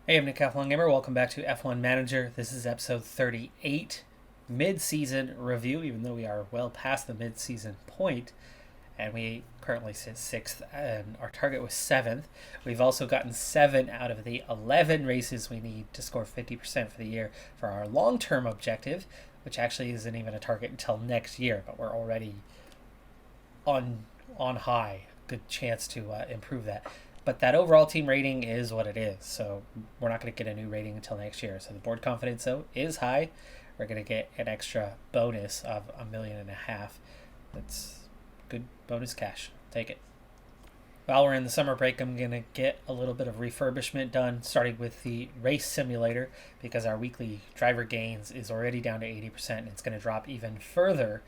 Hey, I'm Decathlon Gamer. Welcome back to F1 Manager. This is episode 38, mid-season review, even though we are well past the mid-season point, and we currently sit 6th, and our target was 7th. We've also gotten 7 out of the 11 races we need to score 50% for the year for our long-term objective, which actually isn't even a target until next year, but we're already on on high. Good chance to improve that. But that overall team rating is what it is. So we're not going to get a new rating until next year. So the board confidence, though, is high. We're going to get an extra bonus of $1.5 million. That's good bonus cash. Take it. While we're in the summer break, I'm going to get a little bit of refurbishment done, starting with the race simulator, because our weekly driver gains is already down to 80%, and it's going to drop even further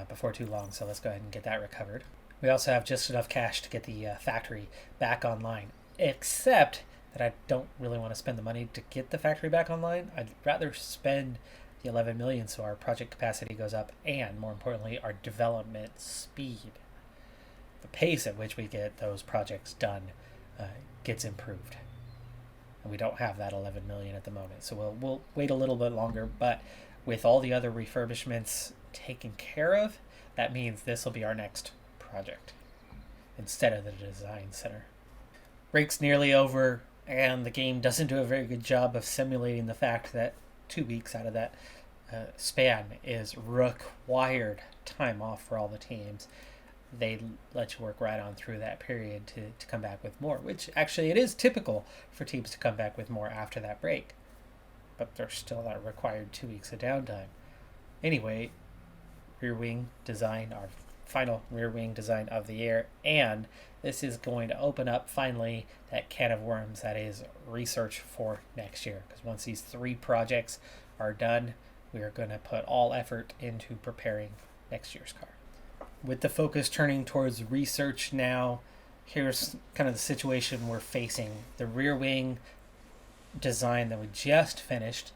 before too long. So let's go ahead and get that recovered. We also have just enough cash to get the factory back online, except that I don't really want to spend the money to get the factory back online. I'd rather spend the 11 million so our project capacity goes up, and more importantly, our development speed, the pace at which we get those projects done, gets improved. And we don't have that 11 million at the moment, so we'll wait a little bit longer. But with all the other refurbishments taken care of, that means this will be our next project instead of the design center. Break's nearly over, and the game doesn't do a very good job of simulating the fact that 2 weeks out of that span is required time off for all the teams. They let you work right on through that period to come back with more, which actually it is typical for teams to come back with more after that break. But there's still that required 2 weeks of downtime. Anyway, rear wing design, our final rear wing design of the year, and this is going to open up finally that can of worms that is research for next year, because once these 3 projects are done, we are going to put all effort into preparing next year's car. With the focus turning towards research now, here's kind of the situation we're facing. The rear wing design that we just finished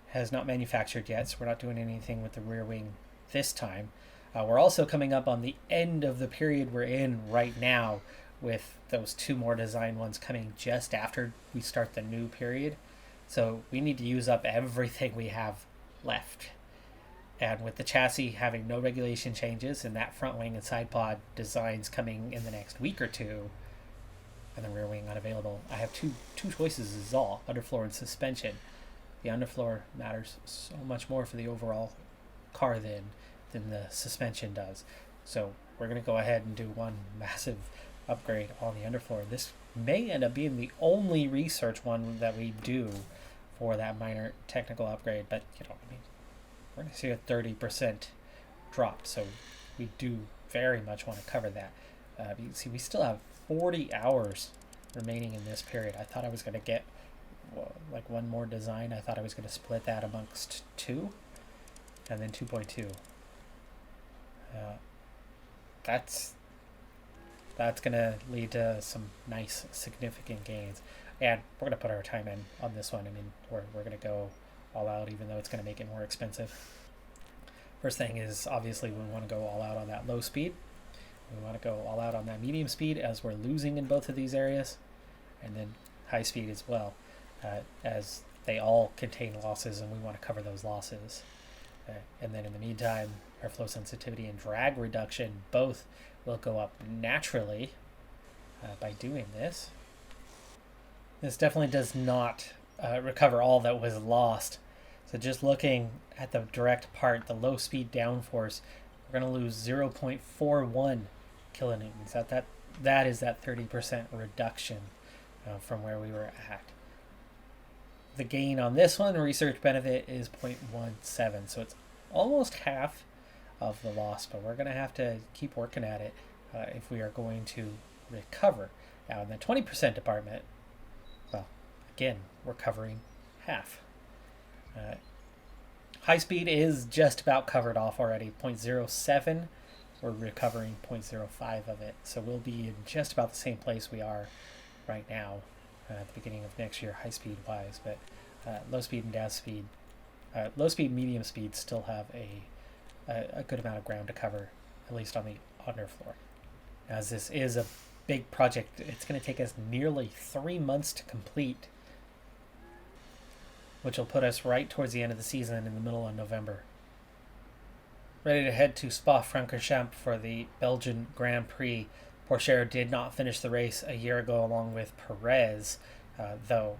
has not manufactured yet, so we're not doing anything with the rear wing this time. We're also coming up on the end of the period we're in right now, with those 2 more design ones coming just after we start the new period. So we need to use up everything we have left. And with the chassis having no regulation changes and that front wing and side pod designs coming in the next week or two, and the rear wing unavailable, I have two choices is all, underfloor and suspension. The underfloor matters so much more for the overall car than the suspension does. So we're going to go ahead and do one massive upgrade on the underfloor. This may end up being the only research one that we do for that minor technical upgrade, but we're going to see a 30% drop, so we do very much want to cover that. You can see we still have 40 hours remaining in this period. I thought I was going to get like one more design. I thought I was going to split that amongst 2 and then 2.2. That's going to lead to some nice significant gains, and we're going to put our time in on this one. I mean, we're going to go all out, even though it's going to make it more expensive. First thing is, obviously, we want to go all out on that low speed. We want to go all out on that medium speed, as we're losing in both of these areas, and then high speed as well, as they all contain losses, and we want to cover those losses. And then in the meantime, our flow sensitivity and drag reduction both will go up naturally by doing this. This definitely does not recover all that was lost. So just looking at the direct part, the low speed downforce, we're going to lose 0.41 kilonewtons. That is that 30% reduction from where we were at. The gain on this one, research benefit, is 0.17, so it's almost half of the loss, but we're going to have to keep working at it if we are going to recover. Now in the 20% department, well, again, we're covering half. High speed is just about covered off already, 0.07. We're recovering 0.05 of it, so we'll be in just about the same place we are right now at the beginning of next year, high speed wise. But low speed and down speed, low speed, medium speed still have a good amount of ground to cover, at least on the underfloor. As this is a big project, it's going to take us nearly 3 months to complete. which will put us right towards the end of the season in the middle of November. Ready to head to Spa-Francorchamps for the Belgian Grand Prix. Pourchaire did not finish the race a year ago along with Perez, though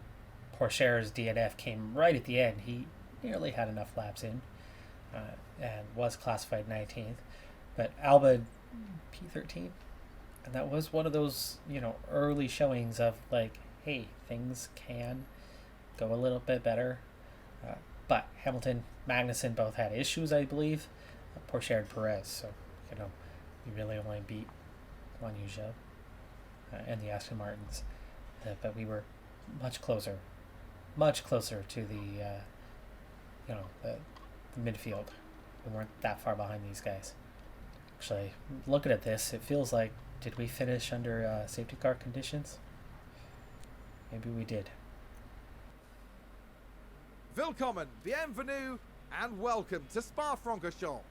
Pourchaire's DNF came right at the end. He nearly had enough laps in and was classified 19th. But Albon P13, and that was one of those, early showings of like, hey, things can go a little bit better. But Hamilton, Magnussen both had issues, I believe. Pourchaire and Perez, so we really only beat Juan Yuja and the Aston Martins, but we were much closer to the midfield. We weren't that far behind these guys. Actually, looking at this, it feels like, did we finish under safety car conditions? Maybe we did. Willkommen, bienvenue, and welcome to Spa-Francorchamps.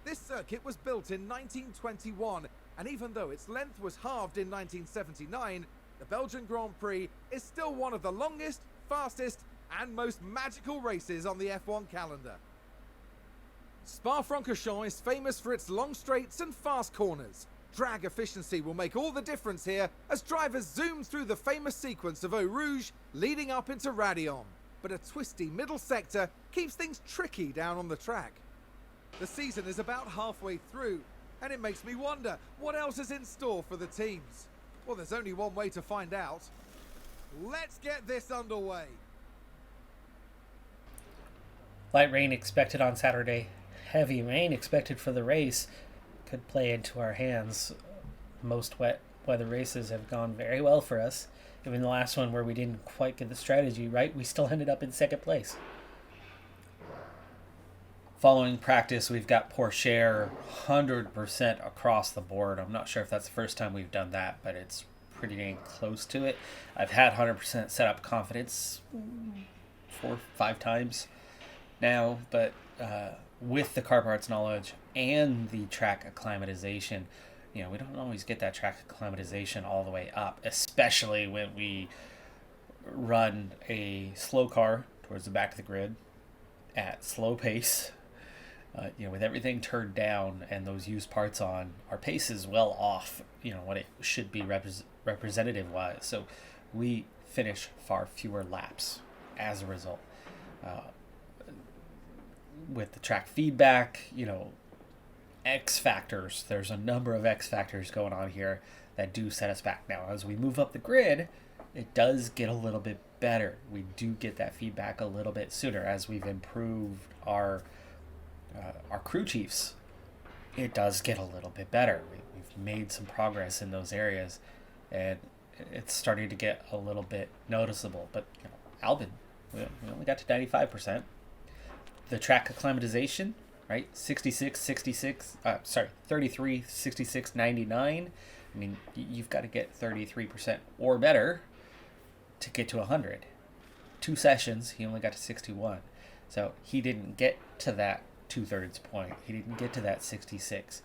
This circuit was built in 1921, and even though its length was halved in 1979, the Belgian Grand Prix is still one of the longest, fastest, and most magical races on the F1 calendar. Spa-Francorchamps is famous for its long straights and fast corners. Drag efficiency will make all the difference here as drivers zoom through the famous sequence of Eau Rouge leading up into Raidillon. But a twisty middle sector keeps things tricky down on the track. The season is about halfway through, and it makes me wonder what else is in store for the teams. Well, there's only one way to find out. Let's get this underway. Light rain expected on Saturday. Heavy rain expected for the race. Could play into our hands. Most wet weather races have gone very well for us. Even the last one where we didn't quite get the strategy right, we still ended up in second place. Following practice, we've got Pourchaire 100% across the board. I'm not sure if that's the first time we've done that, but it's pretty dang close to it. I've had 100% setup confidence 4 or 5 times now, but with the car parts knowledge and the track acclimatization, we don't always get that track acclimatization all the way up, especially when we run a slow car towards the back of the grid at slow pace. With everything turned down and those used parts on, our pace is well off, what it should be representative-wise. So we finish far fewer laps as a result. With the track feedback, X factors. There's a number of X factors going on here that do set us back. Now, as we move up the grid, it does get a little bit better. We do get that feedback a little bit sooner as we've improved our crew chiefs. It does get a little bit better. We've made some progress in those areas, and it's starting to get a little bit noticeable. But Albon, we only got to 95%. The track acclimatization, right? 33, 66, 99. I mean, you've got to get 33% or better to get to 100. 2 sessions, he only got to 61. So he didn't get to that 2/3 point. He didn't get to that 66.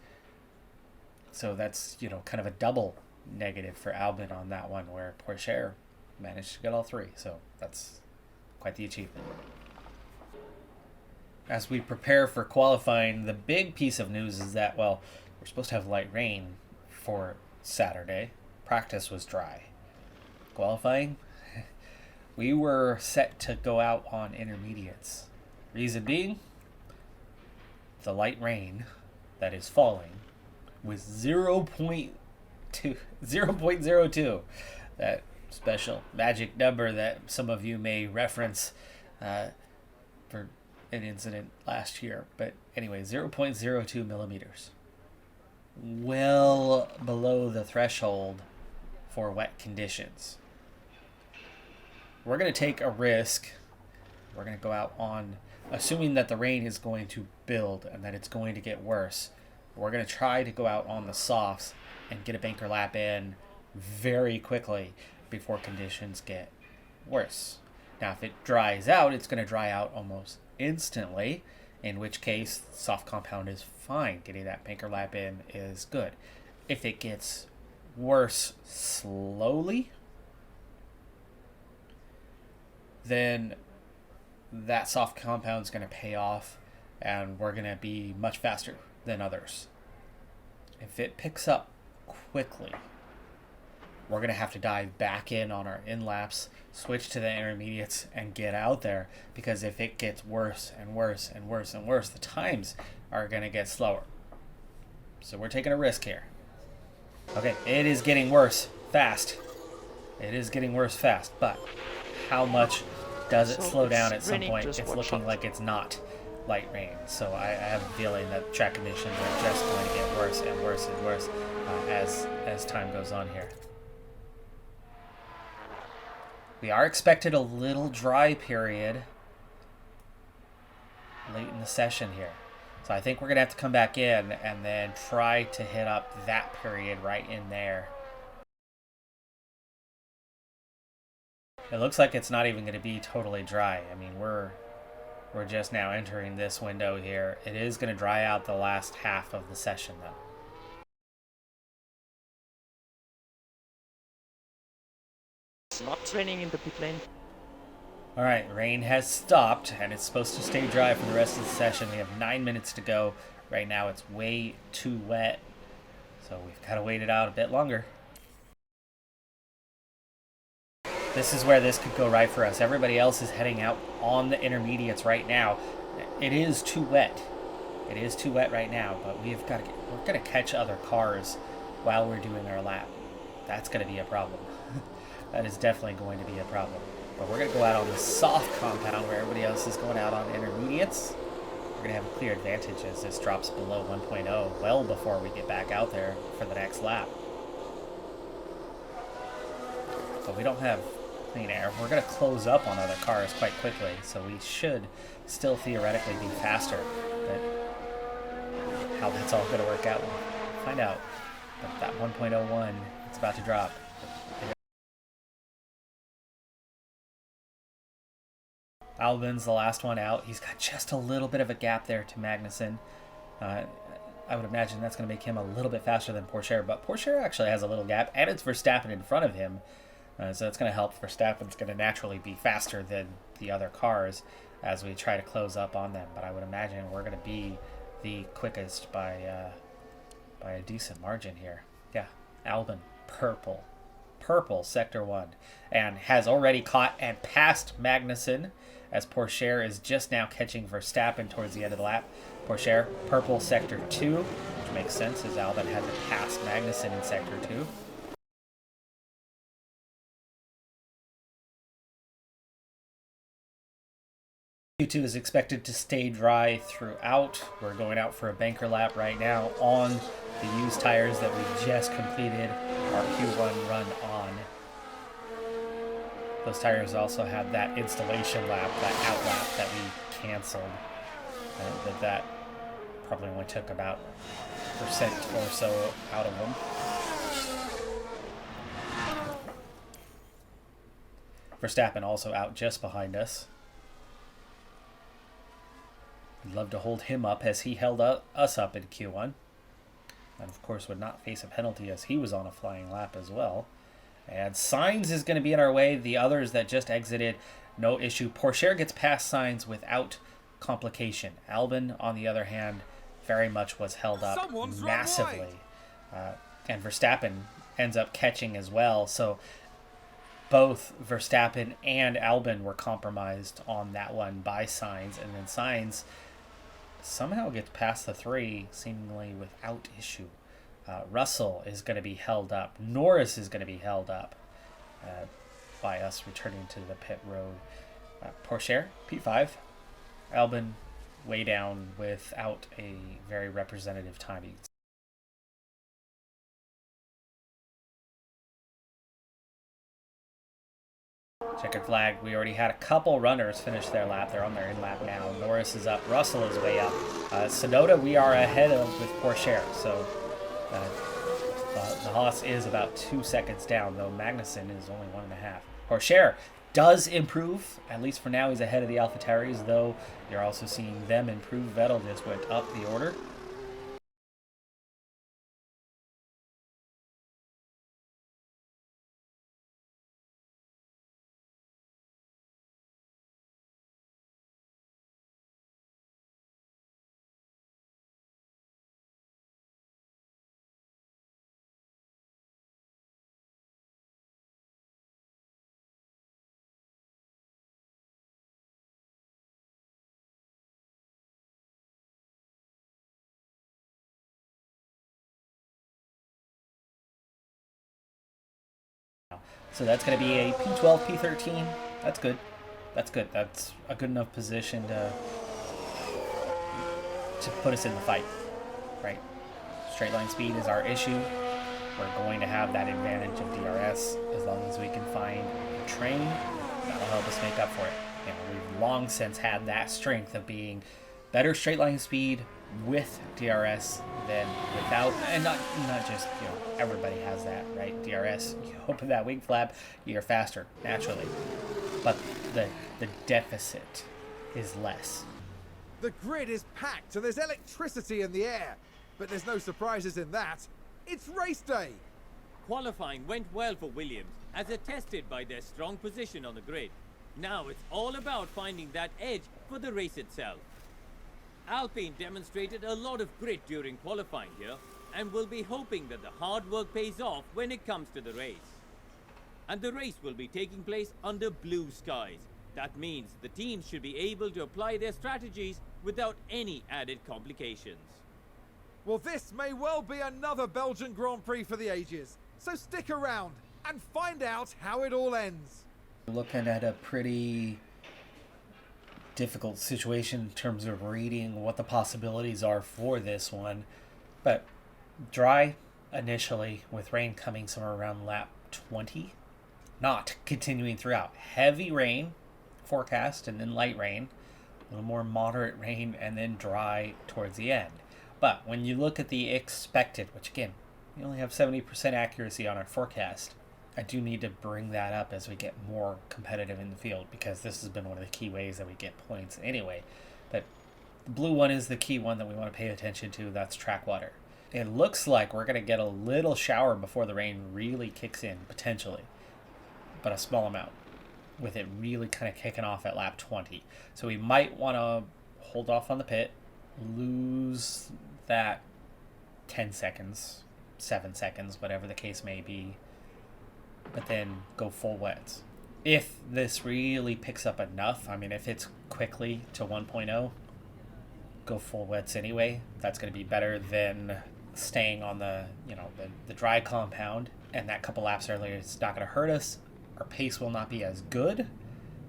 So that's, kind of a double negative for Albon on that one, where Pourchaire managed to get all 3. So that's quite the achievement. As we prepare for qualifying, the big piece of news is that, we're supposed to have light rain for Saturday. Practice was dry. Qualifying, we were set to go out on intermediates. Reason being, the light rain that is falling with 0.02, that special magic number that some of you may reference for an incident last year. But anyway, 0.02 millimeters. Well below the threshold for wet conditions. We're going to take a risk. We're going to go out on, assuming that the rain is going to build and that it's going to get worse. We're going to try to go out on the softs and get a banker lap in very quickly before conditions get worse. Now, if it dries out, it's going to dry out almost instantly, in which case soft compound is fine. Getting that banker lap in is good. If it gets worse slowly, then that soft compound is going to pay off, and we're going to be much faster than others. If it picks up quickly, we're going to have to dive back in on our in-laps, switch to the intermediates, and get out there, because if it gets worse and worse and worse and worse, the times are going to get slower. So we're taking a risk here. Okay, it is getting worse fast. It is getting worse fast, but how much does it slow down at some point? It's looking like it's not light rain. So I have a feeling that track conditions are just going to get worse and worse and worse as time goes on here. We are expected a little dry period late in the session here. So I think we're going to have to come back in and then try to hit up that period right in there. It looks like it's not even going to be totally dry. I mean, we're just now entering this window here. It is going to dry out the last half of the session, though. It's not raining in the pit lane. All right, rain has stopped, and it's supposed to stay dry for the rest of the session. We have 9 minutes to go. Right now, it's way too wet, so we've got to wait it out a bit longer. This is where this could go right for us. Everybody else is heading out on the intermediates right now. It is too wet. It is too wet right now, but we're going to catch other cars while we're doing our lap. That's going to be a problem. That is definitely going to be a problem. But we're going to go out on the soft compound where everybody else is going out on intermediates. We're going to have a clear advantage as this drops below 1.0 well before we get back out there for the next lap. But we don't have clean air. We're going to close up on other cars quite quickly, so we should still theoretically be faster. But how that's all going to work out, we'll find out. But that 1.01, it's about to drop. Albin's the last one out. He's got just a little bit of a gap there to Magnussen. I would imagine that's going to make him a little bit faster than Pourchaire, but Pourchaire actually has a little gap, and it's Verstappen in front of him. So it's going to help. Verstappen's going to naturally be faster than the other cars as we try to close up on them. But I would imagine we're going to be the quickest by a decent margin here. Yeah, Albin, purple sector 1, and has already caught and passed Magnussen, as Pourchaire is just now catching Verstappen towards the end of the lap. Pourchaire, purple sector 2, which makes sense as Albin had to pass Magnussen in sector 2. Q2 is expected to stay dry throughout. We're going out for a banker lap right now on the used tires that we just completed our Q1 run on. Those tires also had that installation lap, that out lap that we canceled. That probably only took about % or so out of them. Verstappen also out just behind us. We'd love to hold him up as he held us up in Q1. And of course would not face a penalty as he was on a flying lap as well. And Sainz is going to be in our way. The others that just exited, no issue. Pourchaire gets past Sainz without complication. Albin, on the other hand, very much was held up massively. And Verstappen ends up catching as well. So both Verstappen and Albin were compromised on that one by Sainz. And then Sainz somehow gets past the 3 seemingly without issue. Russell is going to be held up. Norris is going to be held up by us returning to the pit road. Pourchaire, P5. Albin way down without a very representative time. Checkered flag. We already had a couple runners finish their lap. They're on their in-lap now. Norris is up. Russell is way up. Sonoda we are ahead of with Pourchaire. So the Haas is about 2 seconds down, though Magnussen is only 1.5. Pourchaire does improve. At least for now, he's ahead of the AlphaTauris, though you're also seeing them improve. Vettel just went up the order. So that's going to be a P12, P13. That's good. That's good. That's a good enough position to put us in the fight, right? Straight line speed is our issue. We're going to have that advantage of DRS as long as we can find a train that'll help us make up for it. You know, we've long since had that strength of being better straight line speed with DRS than without, and not just, you know, everybody has that, right? DRS, you open that wing flap, you're faster naturally, but the deficit is less. The grid is packed and there's electricity in the air, but there's no surprises in that. It's race day. Qualifying went well for Williams, as attested by their strong position on the grid. Now it's all about finding that edge for the race itself. Alpine demonstrated a lot of grit during qualifying here, and will be hoping that the hard work pays off when it comes to the race. And the race will be taking place under blue skies. That means the teams should be able to apply their strategies without any added complications. Well, this may well be another Belgian Grand Prix for the ages, so stick around and find out how it all ends. Looking at a pretty difficult situation in terms of reading what the possibilities are for this one, but dry initially with rain coming somewhere around lap 20, not continuing throughout. Heavy rain forecast and then light rain, a little more moderate rain, and then dry towards the end. But when you look at the expected, which again, we only have 70% accuracy on our forecast, I do need to bring that up as we get more competitive in the field, because this has been one of the key ways that we get points anyway. But the blue one is the key one that we want to pay attention to. That's track water. It looks like we're going to get a little shower before the rain really kicks in, potentially, but a small amount, with it really kind of kicking off at lap 20. So we might want to hold off on the pit, lose that 10 seconds, 7 seconds, whatever the case may be, but then go full wets. If this really picks up enough, I mean, if it's quickly to 1.0, go full wets anyway. That's going to be better than staying on the dry compound, and that couple laps earlier, it's not going to hurt us. Our pace will not be as good,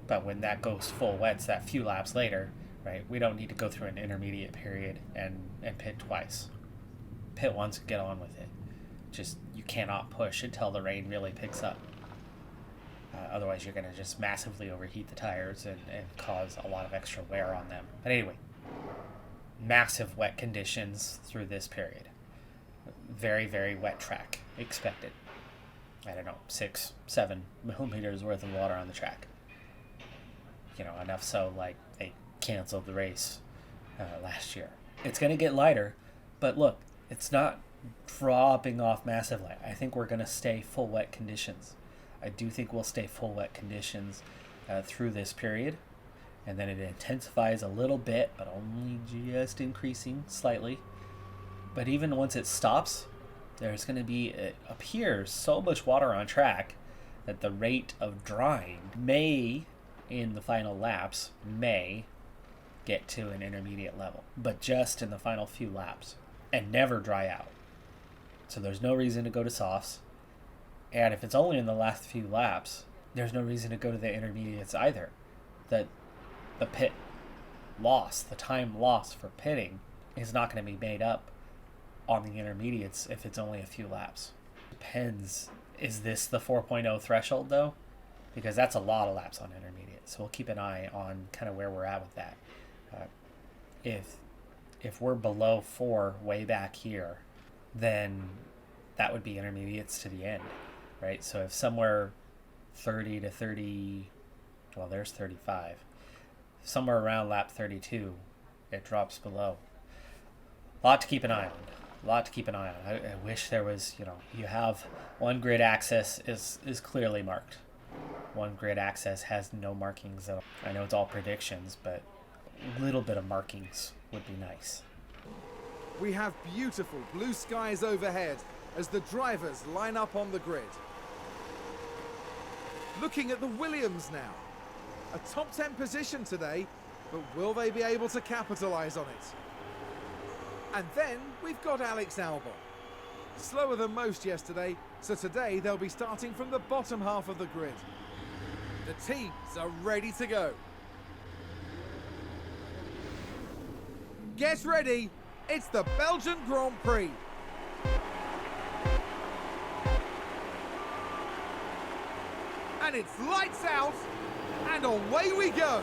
but when that goes full wets, that few laps later, right, we don't need to go through an intermediate period and pit twice. Pit once and get on with it. Just, you cannot push until the rain really picks up. Otherwise, you're going to just massively overheat the tires and cause a lot of extra wear on them. But anyway, massive wet conditions through this period. Very, very wet track expected. I don't know, 6-7 millimeters worth of water on the track. You know, enough so, like, they canceled the race last year. It's going to get lighter, but look, it's not dropping off massively. I think we're going to stay full wet conditions. I do think we'll stay full wet conditions through this period, and then it intensifies a little bit, but only just increasing slightly. But even once it stops, there's going to be, it appears, so much water on track that the rate of drying may, in the final laps, may get to an intermediate level, but just in the final few laps, and never dry out. So there's no reason to go to softs, and if it's only in the last few laps, there's no reason to go to the intermediates either. The pit loss, the time lost for pitting, is not going to be made up on the intermediates if it's only a few laps. Depends. Is this the 4.0 threshold though? Because that's a lot of laps on intermediates. So we'll keep an eye on kind of where we're at with that. If we're below 4 way back here, then that would be intermediates to the end, right? So if somewhere 30 to 30, well, there's 35. Somewhere around lap 32, it drops below. A lot to keep an eye on. I wish there was, you have one grid access is clearly marked. One grid access has no markings at all. I know it's all predictions, but a little bit of markings would be nice. We have beautiful blue skies overhead as the drivers line up on the grid. Looking at the Williams now. A top 10 position today, but will they be able to capitalize on it? And then we've got Alex Albon. Slower than most yesterday, so today they'll be starting from the bottom half of the grid. The teams are ready to go. Get ready, it's the Belgian Grand Prix. And it's lights out, and away we go.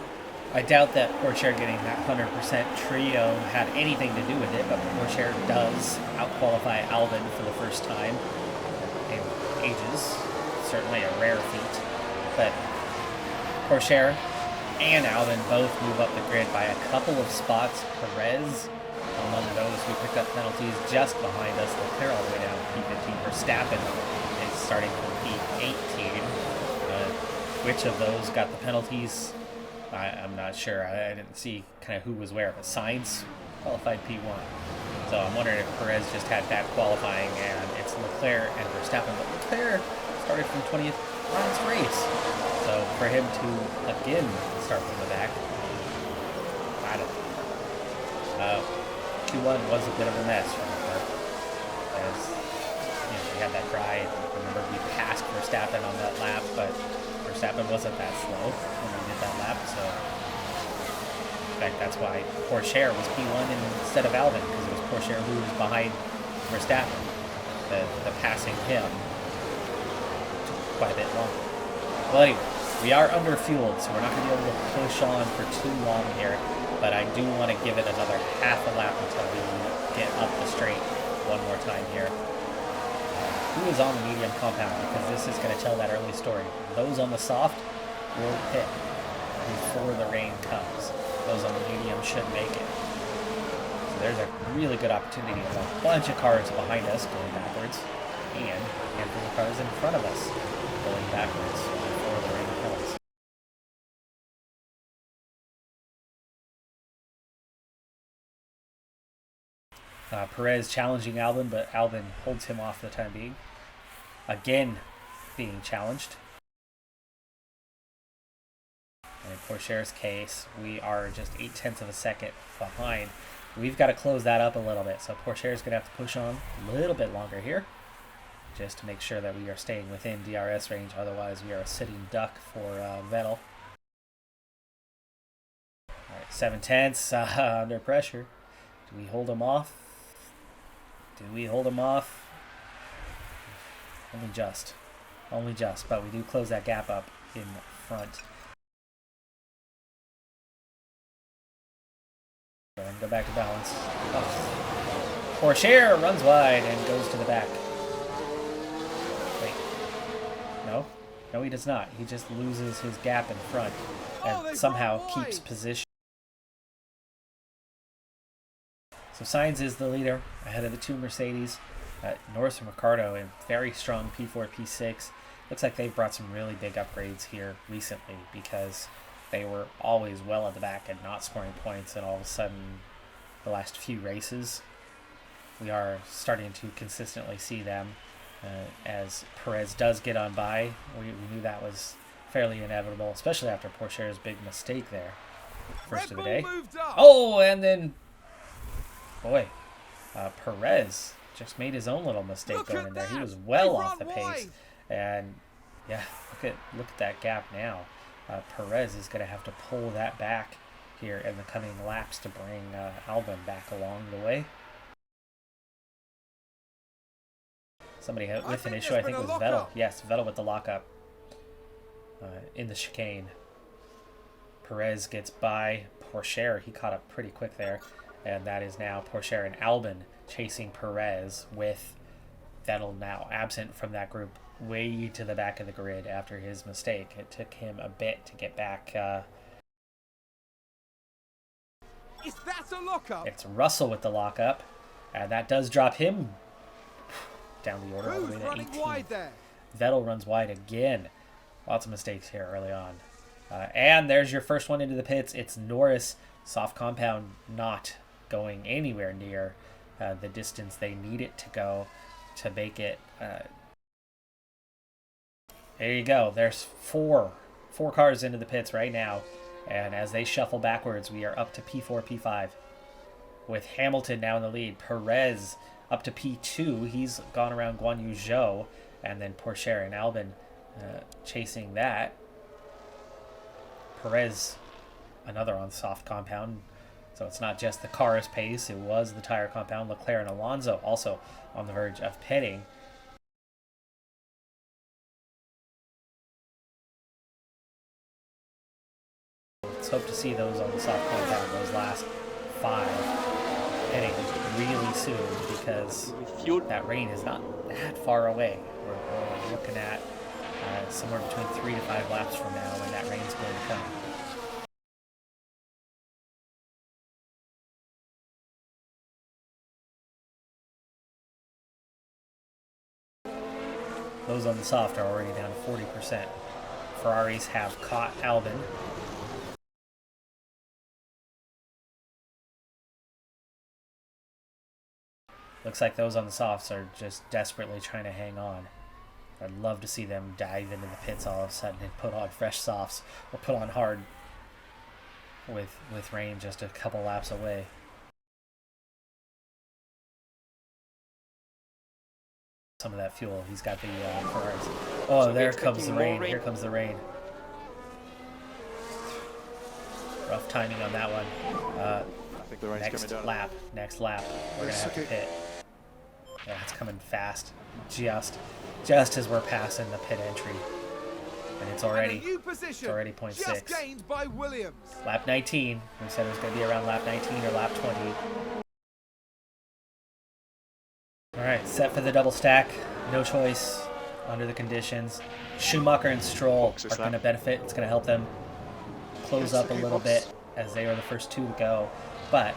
I doubt that Pourchaire getting that 100% trio had anything to do with it, but Pourchaire does outqualify Albin for the first time in ages. Certainly a rare feat. But Pourchaire and Albin both move up the grid by a couple of spots. Perez, among those who picked up penalties, just behind us. Leclerc all the way down to P15. Verstappen is starting from P18. Which of those got the penalties? I'm not sure. I didn't see kind of who was where, but Sainz qualified P1. So I'm wondering if Perez just had bad qualifying and it's Leclerc and Verstappen. But Leclerc started from 20th last race. So for him to again start from the back, I don't know. Q1 was a bit of a mess for Leclerc. As we had that dry. Remember, we passed Verstappen on that lap, but Verstappen wasn't that slow when we did that lap, so in fact that's why Pourchaire was P1 instead of Albin, because it was Pourchaire who was behind Verstappen. The passing him took quite a bit longer. Well, anyway, we are under fueled, so we're not going to be able to push on for too long here, but I do want to give it another half a lap until we get up the straight one more time here. Who is on the medium compound, because this is going to tell that early story. Those on the soft will pit before the rain comes. Those on the medium should make it. So there's a really good opportunity. There's a bunch of cars behind us going backwards, and a handful of cars in front of us going backwards before the rain comes. Perez challenging Albin, but Albin holds him off for the time being. Again, being challenged. And in Pourchaire's case, we are just 0.8 of a second behind. We've got to close that up a little bit, so Pourchaire's going to have to push on a little bit longer here, just to make sure that we are staying within DRS range. Otherwise, we are a sitting duck for Vettel. All right, 7/10 under pressure. Do we hold him off? Do we hold him off? Only just, but we do close that gap up in front. Go ahead and go back to balance. Oh. Pourchaire runs wide and goes to the back. Wait, no, he does not. He just loses his gap in front and somehow keeps position. So Sainz is the leader ahead of the two Mercedes. Norris and Ricciardo in very strong P4, P6. Looks like they've brought some really big upgrades here recently, because they were always well at the back and not scoring points, and all of a sudden the last few races we are starting to consistently see them as Perez does get on by. We knew that was fairly inevitable, especially after Pourchaire's big mistake there. First of the day. Oh, and then boy, Perez just made his own little mistake going in there. He was well off the pace. And yeah, look at that gap now. Perez is going to have to pull that back here in the coming laps to bring Albin back along the way. Somebody with an issue, I think it was Vettel. Yes, Vettel with the lockup in the chicane. Perez gets by Pourchaire. He caught up pretty quick there. And that is now Pourchaire and Albin chasing Perez, with Vettel now absent from that group, way to the back of the grid after his mistake. It took him a bit to get back. Is that a lockup? It's Russell with the lockup, and that does drop him down the order all the way to 18. Wide there? Vettel runs wide again. Lots of mistakes here early on. And there's your first one into the pits. It's Norris. Soft compound not going anywhere near the distance they need it to go to make it. There you go. There's four cars into the pits right now. And as they shuffle backwards, we are up to P4, P5. With Hamilton now in the lead. Perez up to P2. He's gone around Guan Yu Zhou, and then Pourchaire and Albin chasing that. Perez, another on soft compound. So it's not just the car's pace, it was the tire compound. Leclerc and Alonso also on the verge of pitting. Let's hope to see those on the soft compound, those last 5 pitting really soon, because that rain is not that far away. We're looking at somewhere between 3 to 5 laps from now when that rain's going to come. Those on the soft are already down to 40%. Ferraris have caught Albin. Looks like those on the softs are just desperately trying to hang on. I'd love to see them dive into the pits all of a sudden and put on fresh softs or put on hard with rain just a couple laps away. Some of that fuel. He's got the Ferraris. Oh, so there comes the rain. Here comes the rain. Rough timing on that one. I think the rain's coming down. Next lap. We're going to have to pit. Yeah, it's coming fast. Just as we're passing the pit entry. And it's already 0.6. Just gained by Williams. Lap 19. We said it was going to be around lap 19 or lap 20. Alright, set for the double stack. No choice under the conditions. Schumacher and Stroll are going to benefit. It's going to help them close up a little bit as they are the first 2 to go. But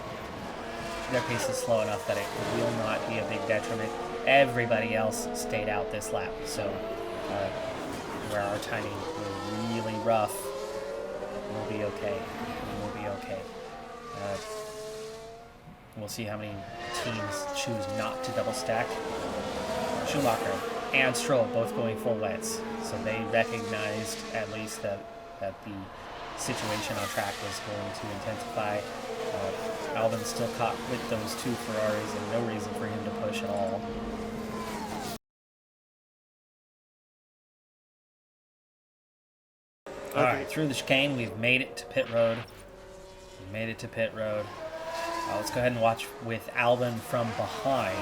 their pace is slow enough that it will not be a big detriment. Everybody else stayed out this lap, so where our timing was really rough, we'll be okay. We'll be okay. We'll see how many teams choose not to double stack. Schumacher and Stroll both going full wets, so they recognized at least that the situation on track was going to intensify. Albin's still caught with those 2 Ferraris and no reason for him to push at all. Alright, through the chicane, we've made it to pit road. Let's go ahead and watch with Albin from behind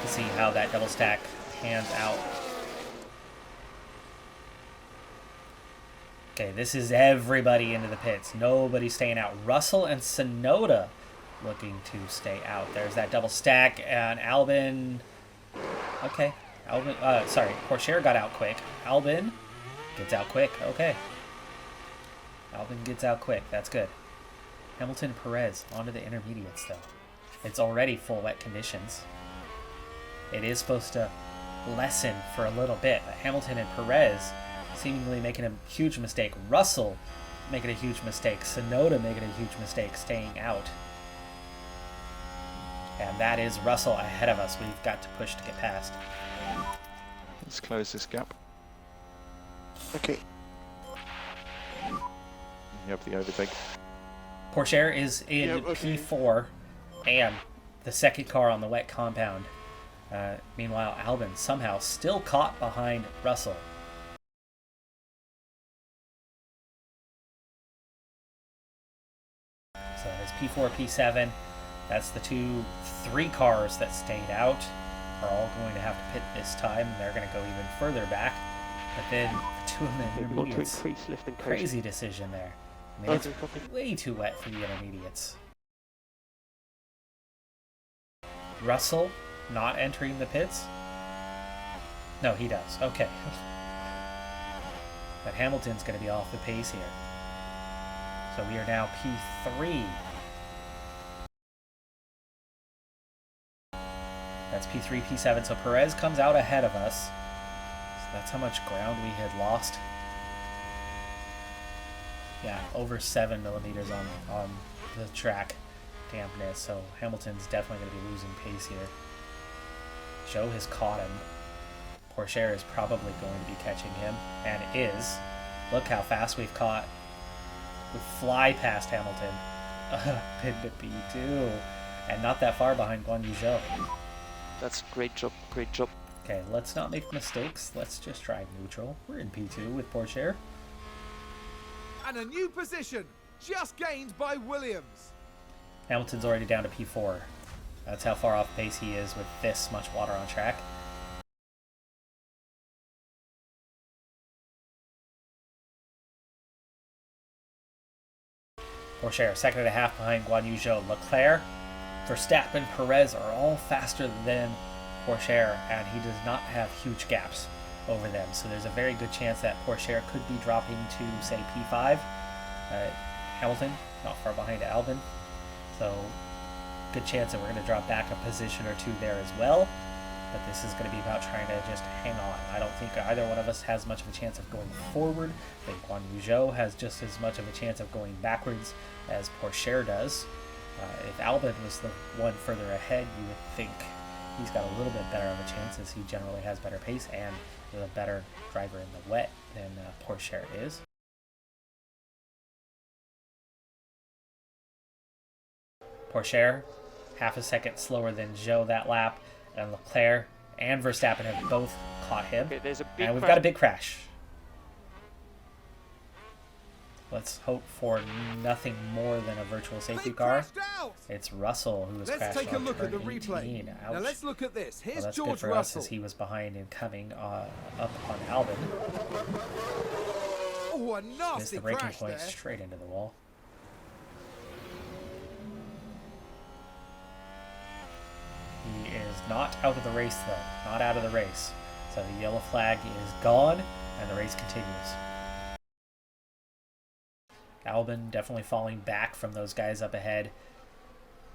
to see how that double stack pans out. Okay, this is everybody into the pits. Nobody's staying out. Russell and Tsunoda looking to stay out. There's that double stack, and Albin... Okay. Pourchaire got out quick. Albin gets out quick. Okay. Albin gets out quick. That's good. Hamilton, Perez onto the intermediates, though. It's already full wet conditions. It is supposed to lessen for a little bit, but Hamilton and Perez seemingly making a huge mistake. Russell making a huge mistake. Tsunoda making a huge mistake staying out. And that is Russell ahead of us. We've got to push to get past. Let's close this gap. Okay. You have the overtake. Pourchaire is in P4 and the second car on the wet compound. Meanwhile, Albin somehow still caught behind Russell. So it's P4, P7. That's the 3 cars that stayed out are all going to have to pit this time. They're going to go even further back. But then the 2 of the intermediates, crazy decision there. I mean, it's way too wet for the intermediates. Russell not entering the pits? No, he does. Okay. But Hamilton's going to be off the pace here. So we are now P3. That's P3, P7. So Perez comes out ahead of us. So that's how much ground we had lost. Yeah, over 7 millimeters on the track dampness. So Hamilton's definitely going to be losing pace here. Zhou has caught him. Pourchaire is probably going to be catching him, and is. Look how fast we've caught. We fly past Hamilton. Pin to P2. And not that far behind Guan Yu Zhou. That's great job, great job. Okay, let's not make mistakes. Let's just drive neutral. We're in P2 with Porsche. And a new position, just gained by Williams. Hamilton's already down to P4. That's how far off pace he is with this much water on track. Porsche, 2.5 behind Guan Yu Zhou. Leclerc, Verstappen, Perez are all faster than Porsche, and he does not have huge gaps over them. So there's a very good chance that Porsche could be dropping to, say, P5. Hamilton, not far behind Albon. So good chance that we're going to drop back a position or two there as well. But this is going to be about trying to just hang on. I don't think either one of us has much of a chance of going forward. I think Guan Yu Zhou has just as much of a chance of going backwards as Porsche does. If Albon was the one further ahead, you would think he's got a little bit better of a chance, as he generally has better pace and is a better driver in the wet than Porsche is. Porsche, half a second slower than Zhou that lap, and Leclerc and Verstappen have both caught him. Okay, there's a big and we've crash. got a big crash. Let's hope for nothing more than a virtual safety They car. crashed out. It's Russell who was Let's crashed take a on look at the turn replay. 18. Ouch. Now let's look at this. Well, Here's that's good George for us, Russell. as he was behind and coming up on Albon. Oh, a Missed nasty the braking crash point there. straight into the wall. He is not out of the race, though. Not out of the race. So the yellow flag is gone, and the race continues. Albon definitely falling back from those guys up ahead.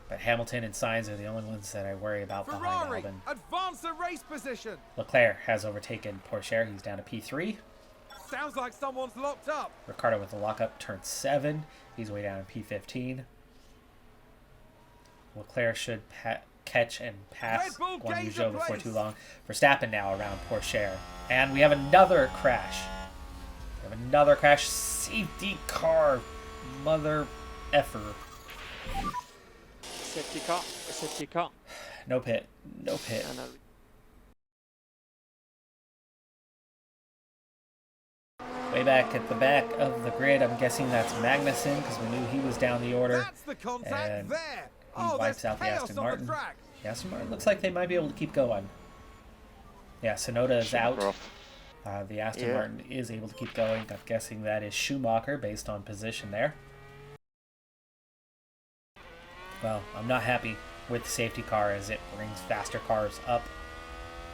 But Hamilton and Sainz are the only ones that I worry about Ferrari behind Albon. advance the race position. Leclerc has overtaken Porsche. He's down to P3. Sounds like someone's locked up. Ricciardo with the lockup, turn 7. He's way down in P15. Leclerc should catch and pass Red Bull Guan Yu gains Zhou a before place. too long. Verstappen now around Porsche. And we have another crash. We have another crash. Safety car. Mother effer. Safety car, safety car. No pit. No pit. And Way back at the back of the grid, I'm guessing that's Magnussen, because we knew he was down the order. That's the contact And there. he Oh, wipes there's out the chaos Aston on Martin. the track. The Aston Martin looks like they might be able to keep going. Yeah, Sonoda is out. Off. The Aston Yeah. Martin is able to keep going. I'm guessing that is Schumacher based on position there. Well, I'm not happy with the safety car as it brings faster cars up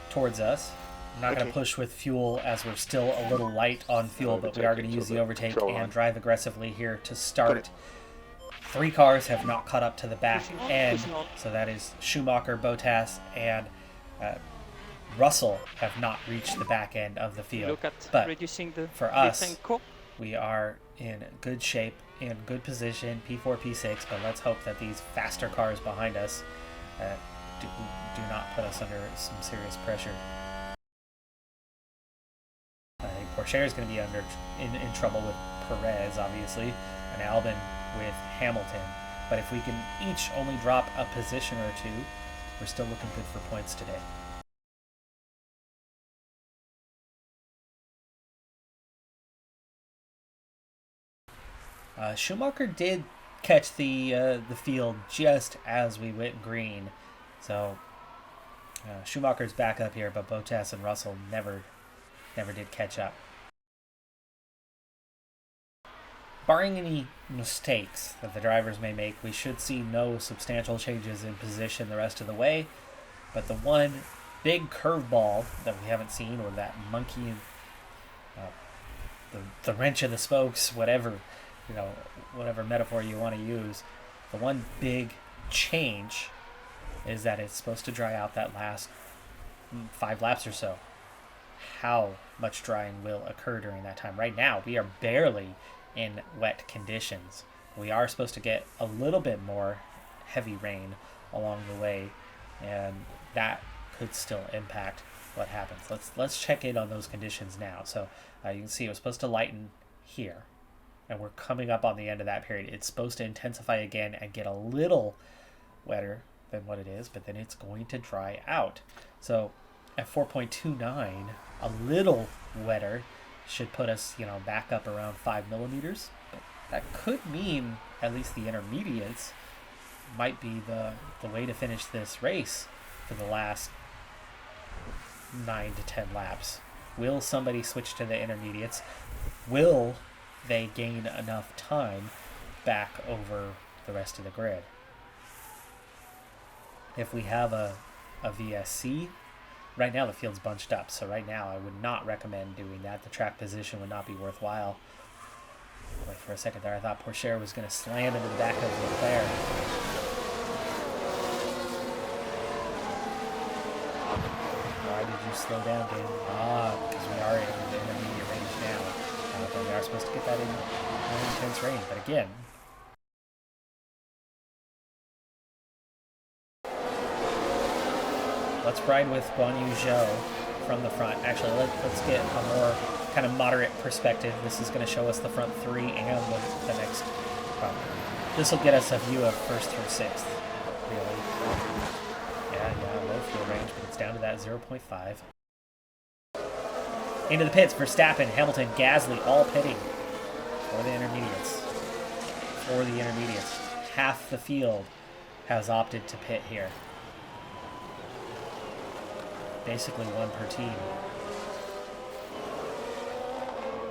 towards us. I'm not going to Okay. push with fuel as we're still a little light on fuel, but we are going to use the overtake and drive aggressively here to start. 3 cars have not caught up to the back end, so that is Schumacher, Bottas, and Russell have not reached the back end of the field. look at But reducing the for us, Betancourt. we are in good shape, in good position, P4, P6, but let's hope that these faster cars behind us do not put us under some serious pressure. I think Porsche is going to be in trouble with Perez, obviously, and Albon with Hamilton. But if we can each only drop a position or two, we're still looking good for points today. Schumacher did catch the field just as we went green, so Schumacher's back up here, but Bottas and Russell never did catch up. Barring any mistakes that the drivers may make, we should see no substantial changes in position the rest of the way. But the one big curveball that we haven't seen, or that monkey, the wrench in the spokes, whatever metaphor you want to use, the one big change is that it's supposed to dry out that last 5 laps or so. How much drying will occur during that time? Right now, we are barely in wet conditions. We are supposed to get a little bit more heavy rain along the way, and that could still impact what happens. Let's check in on those conditions now. So you can see it was supposed to lighten here, and we're coming up on the end of that period. It's supposed to intensify again and get a little wetter than what it is, but then it's going to dry out. So at 4.29, a little wetter should put us, back up around 5 millimeters. But that could mean at least the intermediates might be the way to finish this race for the last 9 to 10 laps. Will somebody switch to the intermediates? Will they gain enough time back over the rest of the grid? If we have a VSC, right now the field's bunched up, so right now I would not recommend doing that. The track position would not be worthwhile. Wait, for a second there, I thought Pourchaire was going to slam into the back of Leclerc. Why did you slow down, Dan? Because we are in the intermediate range now. But we are supposed to get that in more intense range. But again, let's ride with Guan Yu Zhou from the front. Actually, let's get a more kind of moderate perspective. This is going to show us the front three and the next. This will get us a view of first through sixth, really. Yeah, low fuel range, but it's down to that 0.5. Into the pits, Verstappen, Hamilton, Gasly, all pitting for the intermediates. Half the field has opted to pit here. Basically one per team.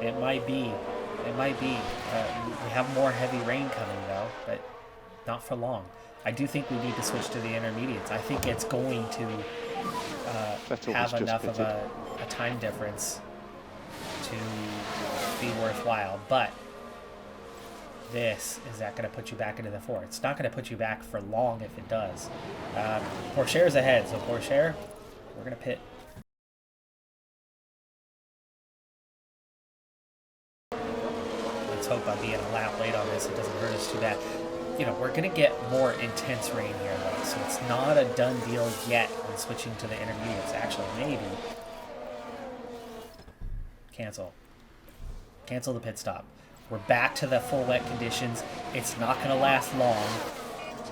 It might be. We have more heavy rain coming though, but not for long. I do think we need to switch to the intermediates. I think it's going to have enough of a time difference to be worthwhile, but this is that going to put you back into the four. It's not going to put you back for long if it does. Pourchaire's ahead, so Pourchaire, we're going to pit. Let's hope by being a lap late on this it doesn't hurt us too bad. We're going to get more intense rain here though, so it's not a done deal yet on switching to the intermediates. Actually, maybe. Cancel the pit stop. We're back to the full wet conditions. It's not going to last long,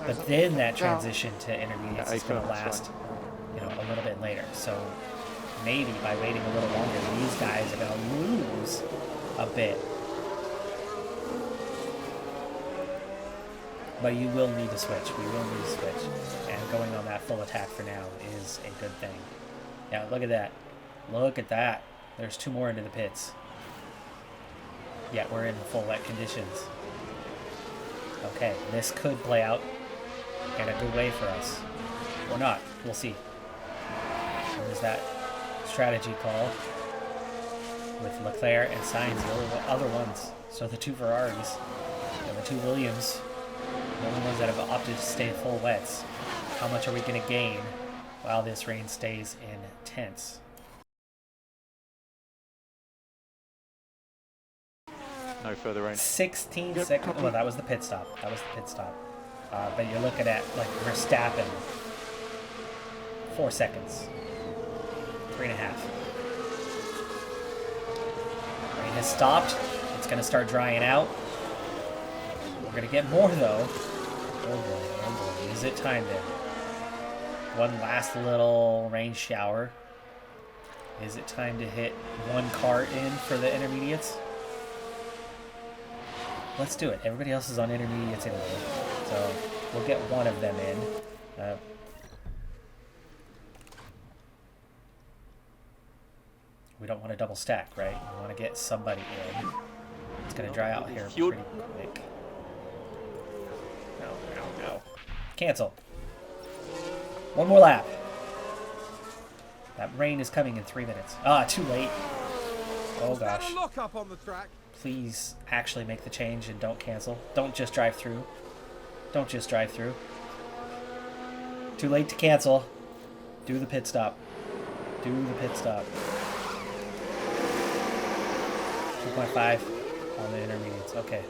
but then that transition to intermediates is going to last, a little bit later. So maybe by waiting a little longer, these guys are going to lose a bit. But you will need to switch. We will need to switch. And going on that full attack for now is a good thing. Yeah, look at that. Look at that. There's 2 more into the pits. Yeah, we're in full wet conditions. Okay, this could play out in a good way for us. Or not. We'll see. There's that strategy call with Leclerc and Sainz, the other ones. So the 2 Ferraris and the 2 Williams, the only ones that have opted to stay full wets. How much are we going to gain while this rain stays intense? No further rain. 16 seconds. Well, that was the pit stop. But you're looking at like Verstappen. 4 seconds. 3.5. Rain has stopped. It's going to start drying out. We're going to get more though. Oh boy. Is it time then? One last little rain shower. Is it time to hit 1 car in for the intermediates? Let's do it. Everybody else is on intermediates anyway, so we'll get 1 of them in. We don't want to double stack, right? We want to get somebody in. It's going to dry out here pretty quick. No. Cancel. 1 more lap. That rain is coming in 3 minutes. Too late. Oh gosh. Lock up on the track. Please actually make the change and don't cancel. Don't just drive through. Too late to cancel. Do the pit stop. 2.5 on the intermediates. Okay.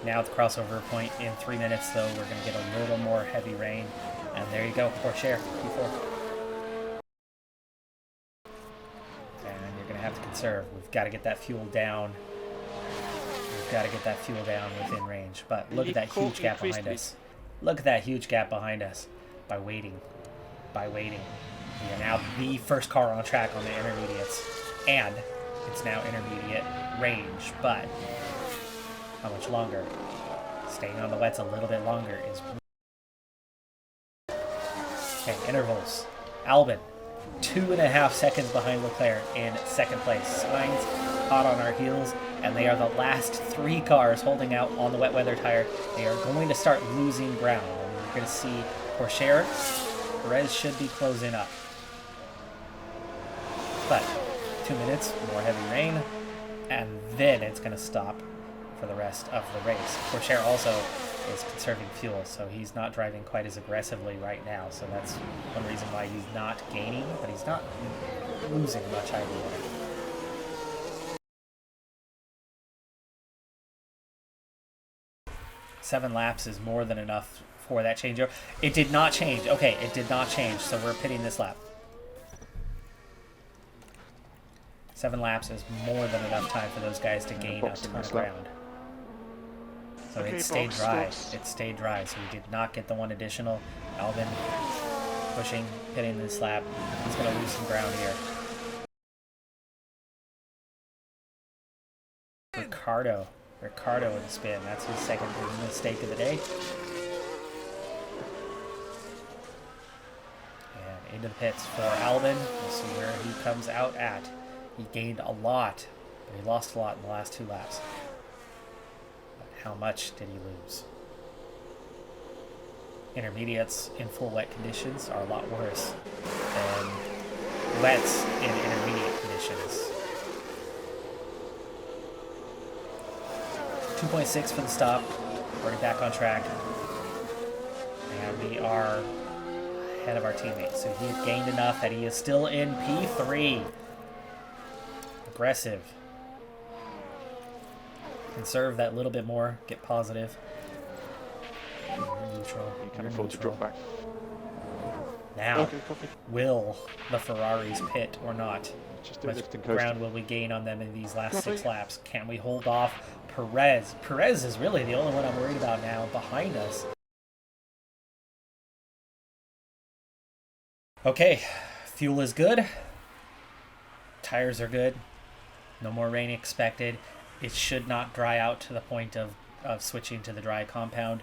Now at the crossover point in 3 minutes, though, we're going to get a little more heavy rain. And there you go, Pourchaire, P4. And you're going to have to conserve. We've got to get that fuel down. got to get that fuel down within range. But look at that huge gap behind us. Look at that huge gap behind us. By waiting. We are now the first car on track on the intermediates. And it's now intermediate range. But how much longer? Staying on the wets a little bit longer is... Okay, intervals. Albon, 2.5 seconds behind Leclerc in second place. Sainz hot on our heels, and they are the last 3 cars holding out on the wet weather tire. They are going to start losing ground. And we're going to see Pourchaire. Perez should be closing up. But 2 minutes, more heavy rain, and then it's going to stop for the rest of the race. Pourchaire also is conserving fuel, so he's not driving quite as aggressively right now. So that's one reason why he's not gaining, but he's not losing much either way. Seven laps is more than enough for that changeover. It did not change. Okay, it did not change, so we're pitting this lap. 7 laps is more than enough time for those guys to gain a ton of ground. So Okay, it stayed dry. box. It stayed dry, so we did not get the one additional. Albon pushing, hitting this lap. He's going to lose some ground here. Ricardo in the spin. That's his second mistake of the day. And into the pits for Albon. We'll see where he comes out at. He gained a lot, but he lost a lot in the last 2 laps. But how much did he lose? Intermediates in full wet conditions are a lot worse than wets in intermediate conditions. 2.6 for the stop. We're back on track. And we are ahead of our teammates. So he has gained enough that he is still in P3. Aggressive. Conserve that little bit more. Get positive. You're neutral. You can You're afford to neutral. drop back. Now, Okay, copy. will the Ferraris pit or not? Just do Much lifting coasting. ground will we gain on them in these last Copy. 6 laps? Can we hold off Perez? Perez is really the only one I'm worried about now behind us. Okay, fuel is good. Tires are good. No more rain expected. It should not dry out to the point of switching to the dry compound.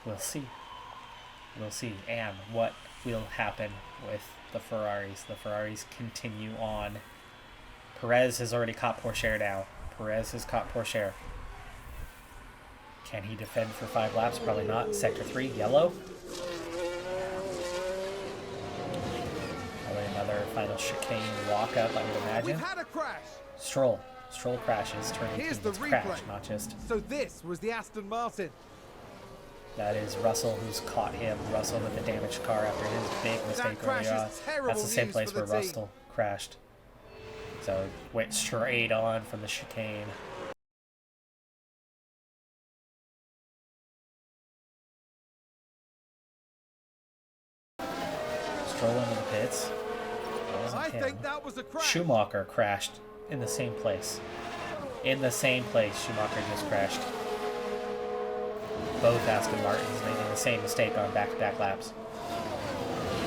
We'll see. We'll see. And what will happen with the Ferraris? The Ferraris continue on. Perez has already caught Pourchaire now. Perez has caught Pourchaire. Can he defend for 5 laps? Probably not. Sector 3, yellow. Probably another final chicane walk up, I would We've imagine. had a crash. Stroll crashes, turning Here's teams the crash, replay. not just... So this was the Aston Martin. That is Russell who's caught him. Russell with the damaged car after his big mistake crash earlier on. is terrible That's the same news place for where the team. Russell crashed. So went straight on from the chicane. Stroll into the pits. That wasn't I him. think that was a crash. Schumacher crashed in the same place. In the same place Schumacher just crashed. Both Aston Martins making the same mistake on back-to-back laps.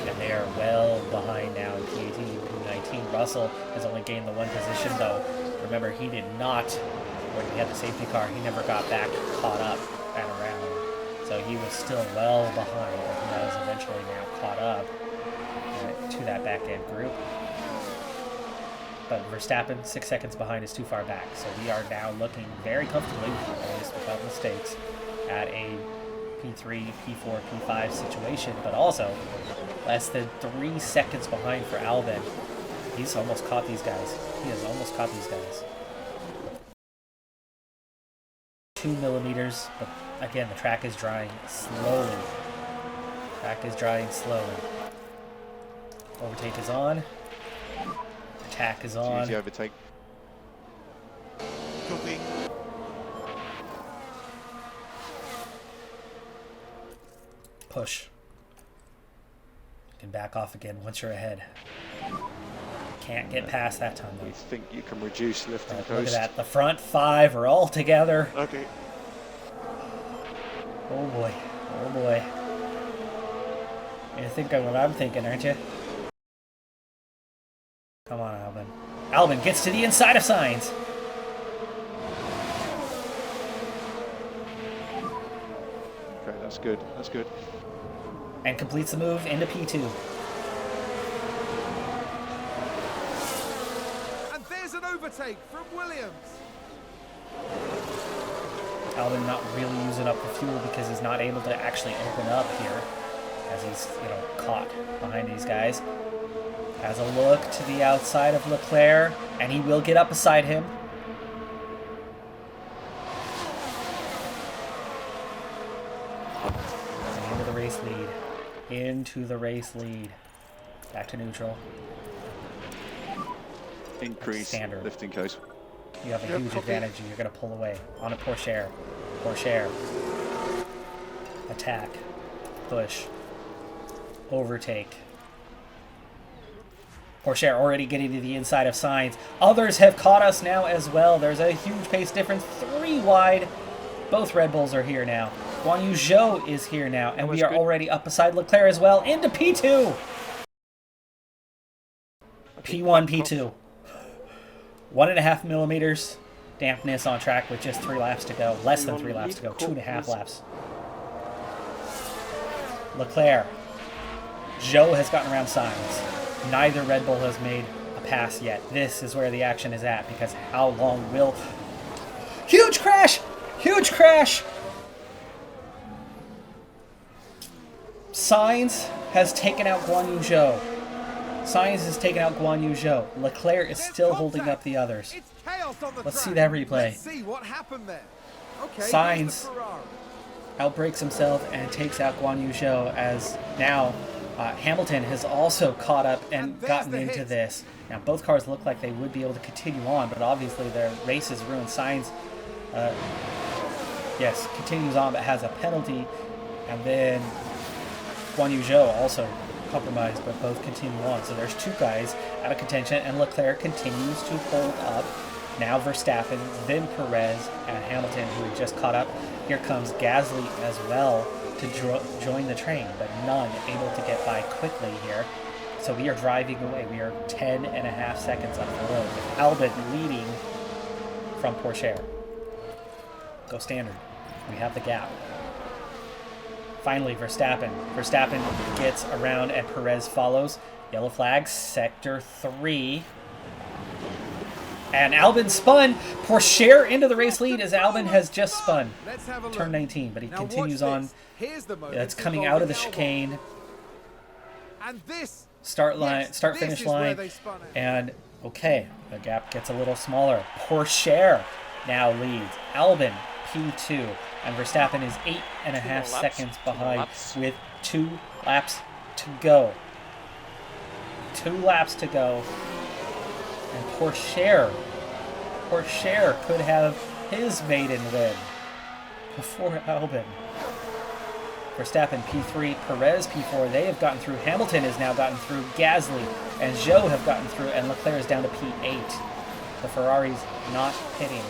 And they are well behind now in P18 and P19. Russell has only gained the 1 position though. Remember, he did not, when he had the safety car, he never got back caught up and around. So he was still well behind, but he has eventually now caught up to that back-end group. But Verstappen, 6 seconds behind, is too far back. So we are now looking very comfortably, at least without mistakes, at a P3, P4, P5 situation, but also less than 3 seconds behind for Albon. He's almost caught these guys. He has almost caught these guys. 2 millimeters, but again, the track is drying slowly. Track is drying slowly. Overtake is on. Attack is on. Easy overtake. Cooking. Push. You can back off again once you're ahead. Can't get past that time You though. think you can reduce lifting Look at coast? that. The front 5 are all together. Okay. Oh boy. Oh boy. You're thinking what I'm thinking, aren't you? Come on, Albin. Albin gets to the inside of signs. Okay, that's good. That's good. And completes the move into P2. And there's an overtake from Williams. Albin not really using up the fuel because he's not able to actually open up here as he's, caught behind these guys. Has a look to the outside of Leclerc, and he will get up beside him. And into the race lead. Into the race lead. Back to neutral. Increase Standard. lifting coast. You have a Yep, huge copy. advantage and you're going to pull away. On a Porsche. Porsche. Attack. Push. Overtake. Porsche already getting to the inside of signs. Others have caught us now as well. There's a huge pace difference. 3 wide. Both Red Bulls are here now. Guan Yu Zhou is here now. And we are good. already up beside Leclerc as well. Into P2. P1, P2. 1.5 millimeters dampness on track with just 3 laps to go. Less than 3 laps to go. 2.5 laps. Leclerc. Zhou has gotten around signs. Neither Red Bull has made a pass yet. This is where the action is at because how long will... Huge crash! Huge crash! Sainz has taken out Guan Yu Zhou. Sainz has taken out Guan Yu Zhou. Leclerc is still holding up the others. It's chaos on the Let's track. see that replay. Let's see what happened there. Okay, Sainz here's the Ferrari. outbreaks himself and takes out Guan Yu Zhou as now Hamilton has also caught up and there's gotten the into hit. this. Now both cars look like they would be able to continue on, but obviously their race is ruined. Sainz, yes, continues on but has a penalty, and then Guan Yu Zhou also compromised, but both continue on. So there's 2 guys out of contention, and Leclerc continues to hold up. Now Verstappen, then Perez, and Hamilton, who had just caught up. Here comes Gasly as well to join the train, but none able to get by quickly here. So we are driving away. We are 10.5 seconds off the road, with Albin leading from Porsche. Go standard. We have the gap. Finally, Verstappen. Verstappen gets around and Perez follows. Yellow flag, sector 3. And Albin spun. Porsche into the race lead as Albin has just spun. Let's have a look. Turn 19, but he Now continues watch on. this. Here's the moment It's coming out of the involving chicane. Albon. And this. Start line, Yes, start this finish is where line, they spun it. and okay, the gap gets a little smaller. Porsche now leads. Albin P2, and Verstappen is 8.5 2 more laps. seconds 2 more behind laps. with 2 laps to go. 2 laps to go, and Porsche could have his maiden win before Albin. Verstappen P3, Perez P4, they have gotten through. Hamilton has now gotten through. Gasly and Zhou have gotten through, and Leclerc is down to P8. The Ferrari's not hitting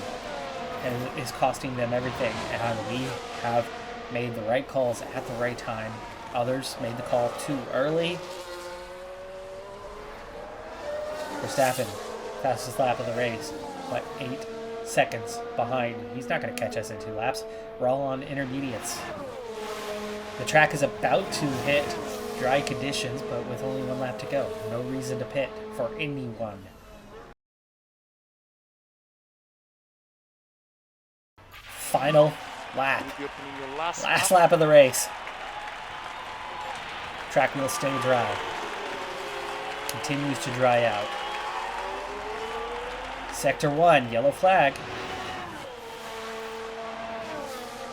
and is costing them everything, and we have made the right calls at the right time. Others made the call too early. Verstappen, fastest lap of the race, but 8 seconds behind. He's not going to catch us in 2 laps. We're all on intermediates. The track is about to hit dry conditions, but with only 1 lap to go. No reason to pit for anyone. Final lap. You'll be opening your last Last lap of the race. Track will stay dry. Continues to dry out. Sector 1, yellow flag.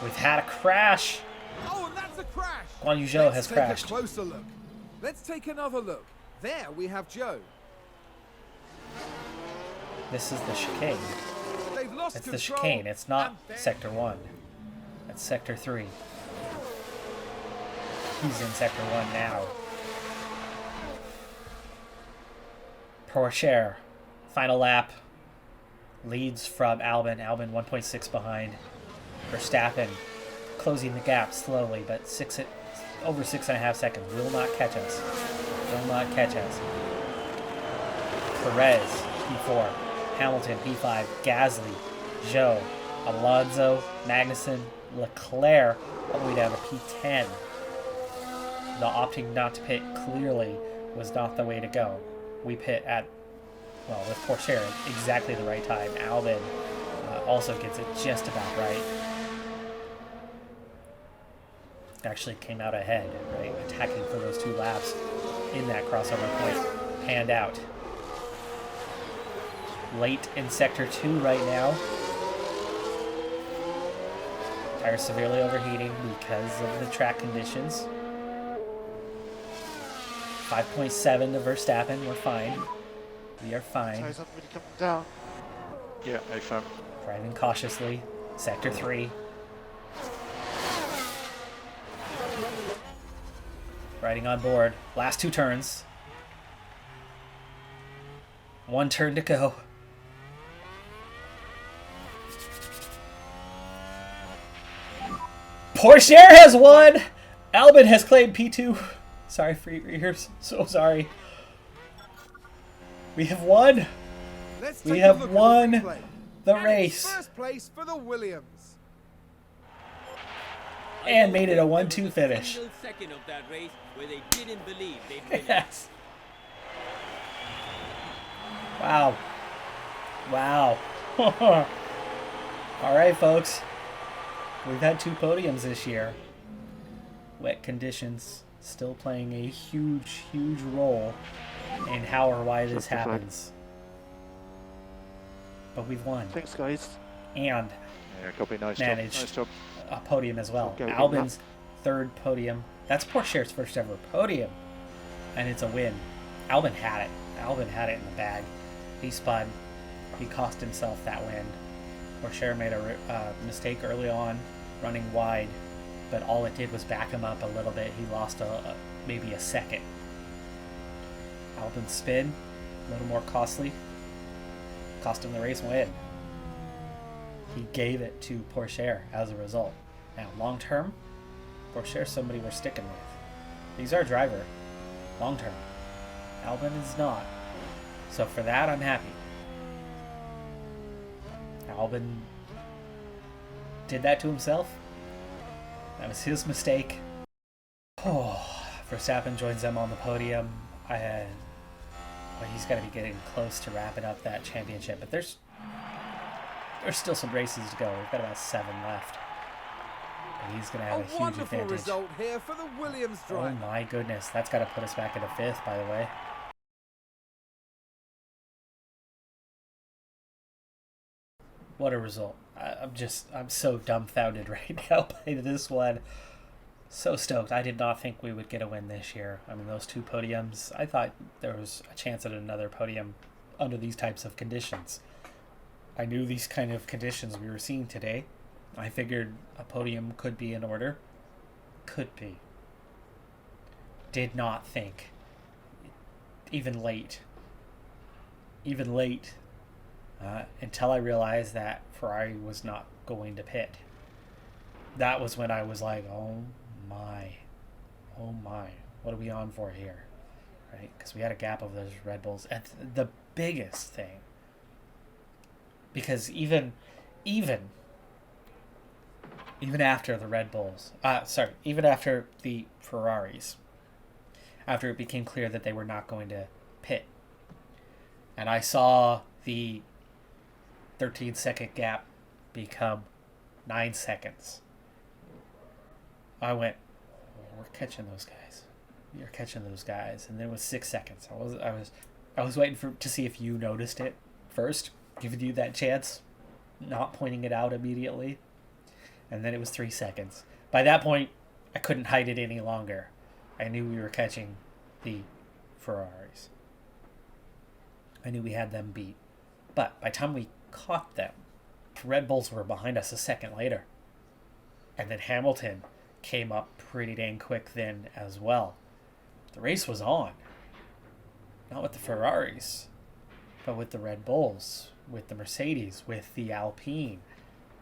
We've had a crash. Oh, and that's a crash. Guan Yu Zhou has Let's take crashed. a closer look. Let's take another look. There we have Joe. This is the chicane. They've lost It's the control. chicane. It's not And then- Sector 1. That's Sector 3. He's in Sector 1 now. Porsche, final lap, leads from Albon. Albon 1.6 behind. Verstappen closing the gap slowly, but over 6.5 seconds. Will not catch us. Will not catch us. Perez, P4. Hamilton, P5. Gasly, Zhou, Alonso, Magnussen, Leclerc, all the way down to P10. The opting not to pit clearly was not the way to go. We pit at, well, with Porsche at exactly the right time. Albon also gets it just about right. Actually came out ahead, right? Attacking for those 2 laps in that crossover point. Panned out. Late in Sector 2 right now. Tires severely overheating because of the track conditions. 5.7 to Verstappen. We're fine. We are fine. Tires haven't really come down. Yeah, no fun. Driving cautiously. Sector 3. Riding on board. Last 2 turns. 1 turn to go. Porsche has won! Albon has claimed P2. Sorry for your ears. So sorry. We have won. Let's We take have a look won at the replay. the And it's race. First place for the Williams. And made it a 1-2 finish. Single second of that race where they didn't believe they'd win it. Yes. Wow. Wow. All right, folks. We've had 2 podiums this year. Wet conditions still playing a huge, huge role in how or why this Justified. happens. But we've won. Thanks, guys. And Yeah, got to be nice managed job. Nice job. a podium as well. Go, go, Albon's 3rd podium. That's Porsche's first ever podium. And it's a win. Albon had it. Albon had it in the bag. He spun. He cost himself that win. Porsche made a mistake early on, running wide, but all it did was back him up a little bit. He lost maybe a second. Albon's spin, a little more costly, cost him the race win. He gave it to Porsche as a result. Now, long term, Porsche's somebody we're sticking with. He's our driver, long term. Albon is not. So for that, I'm happy. Albon did that to himself. That was his mistake. Oh, Verstappen joins them on the podium. He's got to be getting close to wrapping up that championship, but there's still some races to go. We've got about 7 left. And he's going to have a huge wonderful advantage. result here for the Williams Oh driver. my goodness, that's got to put us back into 5th, by the way. What a result. I'm so dumbfounded right now by this one. So stoked. I did not think we would get a win this year. I mean, those 2 podiums, I thought there was a chance at another podium under these types of conditions. I knew these kind of conditions we were seeing today. I figured a podium could be in order. Could be. Did not think. Even late, until I realized that Ferrari was not going to pit. That was when I was like, oh my, what are we on for here? Right? Because we had a gap of those Red Bulls. And the biggest thing, because even after the Red Bulls, even after the Ferraris, after it became clear that they were not going to pit, and I saw the 13-second gap become 9 seconds, I went, oh, we're catching those guys. You're catching those guys. And then it was 6 seconds. I was waiting to see if you noticed it first, giving you that chance, not pointing it out immediately. And then it was 3 seconds. By that point, I couldn't hide it any longer. I knew we were catching the Ferraris. I knew we had them beat. But by the time we caught them, the Red Bulls were behind us a second later. And then Hamilton came up pretty dang quick then as well. The race was on. Not with the Ferraris. But with the Red Bulls, with the Mercedes, with the Alpine,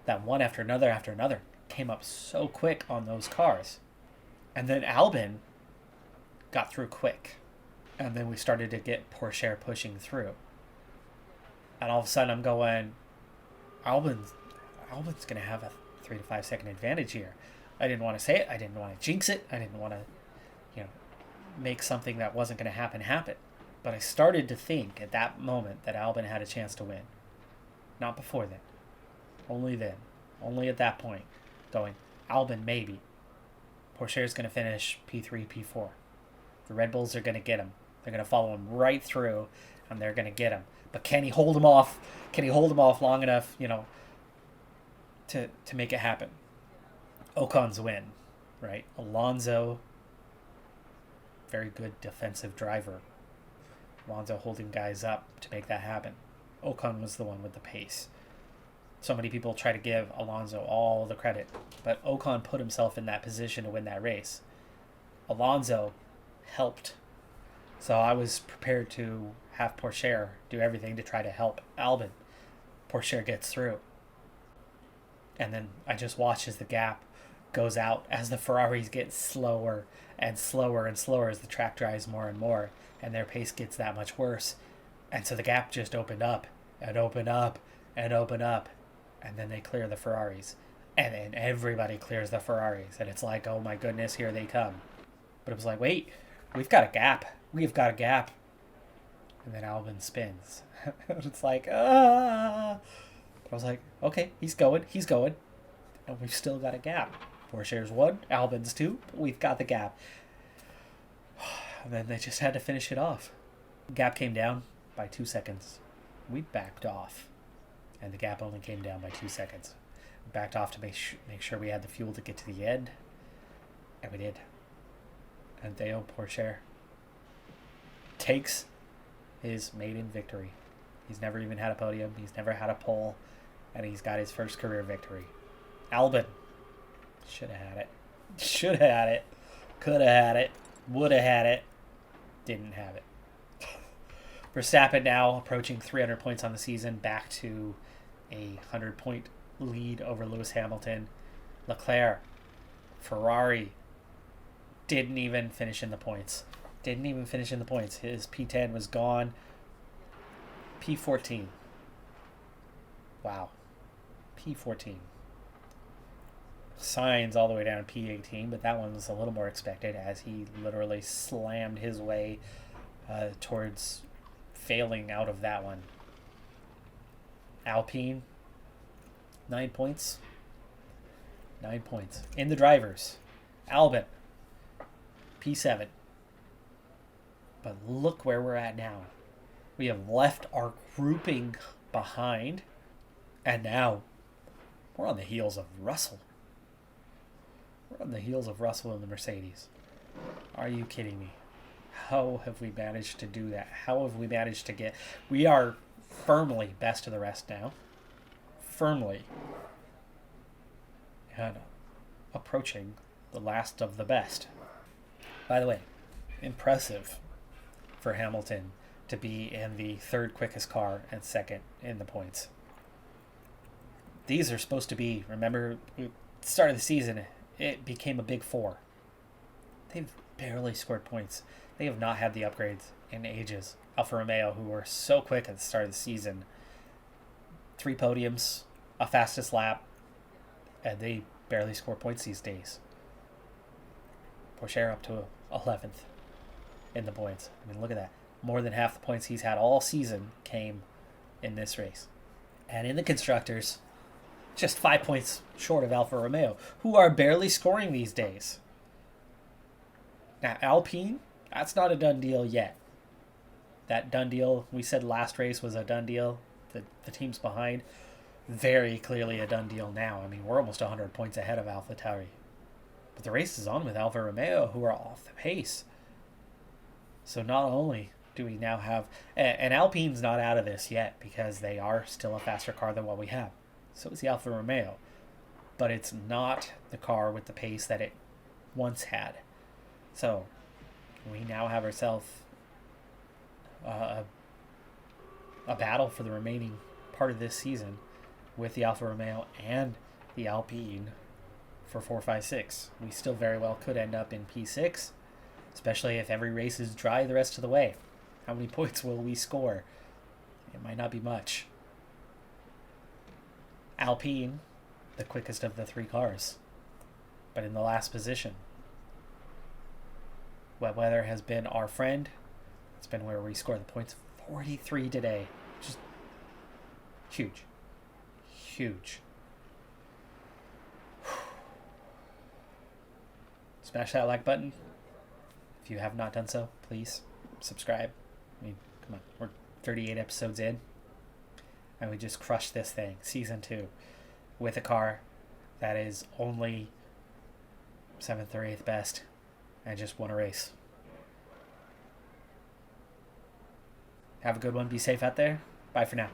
that one after another came up so quick on those cars. And then Albon got through quick. And then we started to get Porsche pushing through. And all of a sudden I'm going, Albon's going to have a 3 to 5 second advantage here. I didn't want to say it. I didn't want to jinx it. I didn't want to, make something that wasn't going to happen. But I started to think at that moment that Albon had a chance to win. Not before then. Only then. Only at that point. Going, Albon maybe. Porsche is going to finish P3, P4. The Red Bulls are going to get him. They're going to follow him right through, and they're going to get him. But can he hold him off? Can he hold him off long enough, to make it happen? Ocon's win, right? Alonso, very good defensive driver. Alonso holding guys up to make that happen. Ocon was the one with the pace. So many people try to give Alonso all the credit, but Ocon put himself in that position to win that race. Alonso helped. So I was prepared to have Porsche do everything to try to help Albon. Porsche gets through. And then I just watch as the gap goes out, as the Ferraris get slower and slower and slower as the track dries more and more, and their pace gets that much worse. And so the gap just opened up and opened up and opened up. And then they clear the Ferraris. And then everybody clears the Ferraris. And it's like, oh my goodness, here they come. But it was like, wait, we've got a gap. We've got a gap. And then Albon spins. It's like, ah. But I was like, okay, he's going. And we've still got a gap. Porsche's 1, Albon's 2, but we've got the gap. And then they just had to finish it off. Gap came down by 2 seconds. We backed off. And the gap only came down by 2 seconds. We backed off to make sure we had the fuel to get to the end. And we did. And Theo Porsche takes his maiden victory. He's never even had a podium. He's never had a pole. And he's got his first career victory. Albon should have had it. Should have had it. Could have had it. Would have had it. Didn't have it. Verstappen now approaching 300 points on the season, back to a 100-point lead over Lewis Hamilton. Leclerc, Ferrari, didn't even finish in the points. His P10 was gone. P14. Wow. P14. Sainz all the way down to P18, but that one was a little more expected as he literally slammed his way towards failing out of that one. Alpine, 9 points. 9 points. In the drivers, Albon, P7. But look where we're at now. We have left our grouping behind, and now we're on the heels of Russell. We're on the heels of Russell in the Mercedes. Are you kidding me? How have we managed to do that? How have we managed to get... We are firmly best of the rest now. Firmly. And approaching the last of the best. By the way, impressive for Hamilton to be in the third quickest car and second in the points. These are supposed to be, remember, start of the season, it became a big four. They've barely scored points. They have not had the upgrades in ages. Alfa Romeo, who were so quick at the start of the season, 3 podiums, a fastest lap, and they barely score points these days. Porsche up to 11th in the points. I mean, look at that. More than half the points he's had all season came in this race. And in the constructors, just 5 points short of Alfa Romeo, who are barely scoring these days. Now, Alpine, that's not a done deal yet. That done deal, we said last race was a done deal. The team's behind. Very clearly a done deal now. I mean, we're almost 100 points ahead of AlphaTauri. But the race is on with Alfa Romeo, who are off the pace. So not only do we now have... And Alpine's not out of this yet, because they are still a faster car than what we have. So is the Alfa Romeo. But it's not the car with the pace that it once had. So we now have ourselves a a battle for the remaining part of this season with the Alfa Romeo and the Alpine for 4, 5, 6. We still very well could end up in P6, especially if every race is dry the rest of the way. How many points will we score? It might not be much. Alpine, the quickest of the 3 cars, but in the last position. Wet weather has been our friend. It's been where we score the points. 43 today. Just huge. Huge. Smash that like button. If you have not done so, please subscribe. I mean, come on. We're 38 episodes in. And we just crushed this thing. Season 2. With a car that is only 7th or 8th best. And just won a race. Have a good one. Be safe out there. Bye for now.